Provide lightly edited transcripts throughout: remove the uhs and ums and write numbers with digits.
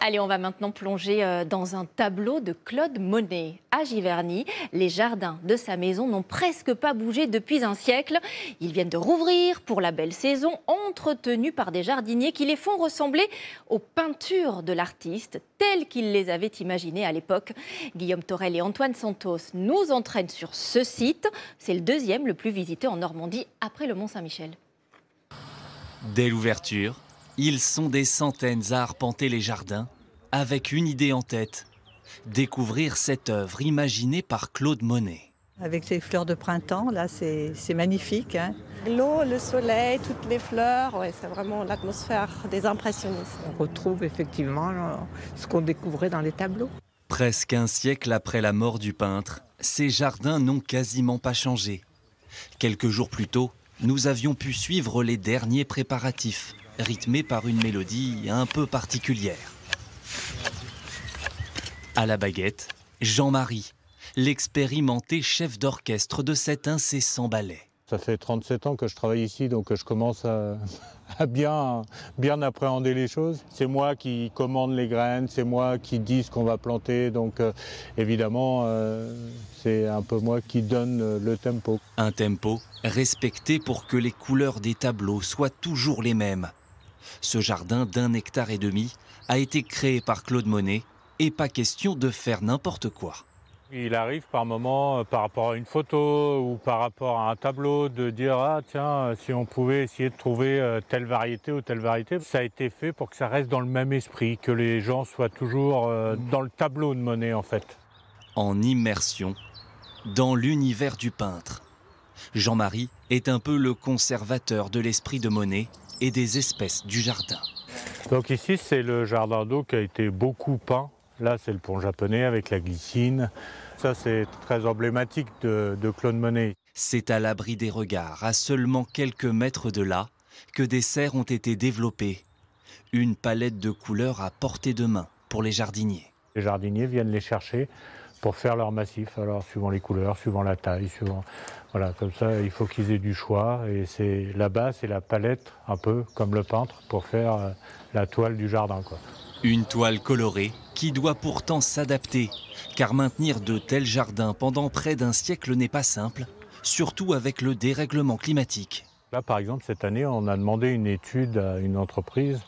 Allez, on va maintenant plonger dans un tableau de Claude Monet. À Giverny, les jardins de sa maison n'ont presque pas bougé depuis un siècle. Ils viennent de rouvrir pour la belle saison, entretenus par des jardiniers qui les font ressembler aux peintures de l'artiste, telles qu'il les avait imaginées à l'époque. Guillaume Torel et Antoine Santos nous entraînent sur ce site. C'est le deuxième le plus visité en Normandie après le Mont-Saint-Michel. Dès l'ouverture, ils sont des centaines à arpenter les jardins avec une idée en tête, découvrir cette œuvre imaginée par Claude Monet. Avec ces fleurs de printemps, là, c'est magnifique. Hein. L'eau, le soleil, toutes les fleurs, ouais, c'est vraiment l'atmosphère des impressionnistes. On retrouve effectivement ce qu'on découvrait dans les tableaux. Presque un siècle après la mort du peintre, ces jardins n'ont quasiment pas changé. Quelques jours plus tôt, nous avions pu suivre les derniers préparatifs, rythmés par une mélodie un peu particulière. À la baguette, Jean-Marie, l'expérimenté chef d'orchestre de cet incessant ballet. Ça fait 37 ans que je travaille ici, donc je commence à bien appréhender les choses. C'est moi qui commande les graines, c'est moi qui dis ce qu'on va planter, donc évidemment, c'est un peu moi qui donne le tempo. Un tempo respecté pour que les couleurs des tableaux soient toujours les mêmes. Ce jardin d'1,5 hectare a été créé par Claude Monet et pas question de faire n'importe quoi. Il arrive par moment, par rapport à une photo ou par rapport à un tableau, de dire « Ah tiens, si on pouvait essayer de trouver telle variété ou telle variété ». Ça a été fait pour que ça reste dans le même esprit, que les gens soient toujours dans le tableau de Monet en fait. En immersion dans l'univers du peintre. Jean-Marie est un peu le conservateur de l'esprit de Monet et des espèces du jardin. Donc ici, c'est le jardin d'eau qui a été beaucoup peint. Là, c'est le pont japonais avec la glycine. Ça, c'est très emblématique de Claude Monet. C'est à l'abri des regards, à seulement quelques mètres de là, que des serres ont été développées. Une palette de couleurs à portée de main pour les jardiniers. Les jardiniers viennent les chercher pour faire leur massif. Alors, suivant les couleurs, suivant la taille, suivant... Voilà, comme ça, il faut qu'ils aient du choix. Et c'est là-bas, c'est la palette, un peu comme le peintre, pour faire la toile du jardin, quoi. Une toile colorée qui doit pourtant s'adapter, car maintenir de tels jardins pendant près d'un siècle n'est pas simple, surtout avec le dérèglement climatique. Là, par exemple, cette année, on a demandé une étude à une entreprise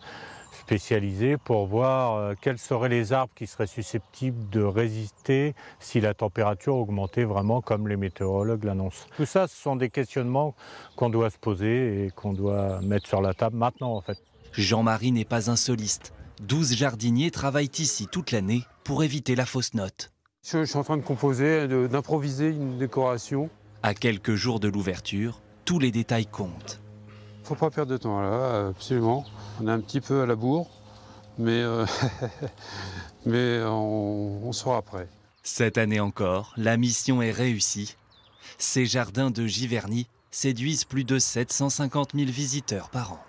spécialisée pour voir quels seraient les arbres qui seraient susceptibles de résister si la température augmentait vraiment comme les météorologues l'annoncent. Tout ça, ce sont des questionnements qu'on doit se poser et qu'on doit mettre sur la table maintenant, en fait. Jean-Marie n'est pas un soliste. 12 jardiniers travaillent ici toute l'année pour éviter la fausse note. Je suis en train de composer, d'improviser une décoration. À quelques jours de l'ouverture, tous les détails comptent. Faut pas perdre de temps là, absolument. On est un petit peu à la bourre, mais, mais on sera prêt. Cette année encore, la mission est réussie. Ces jardins de Giverny séduisent plus de 750 000 visiteurs par an.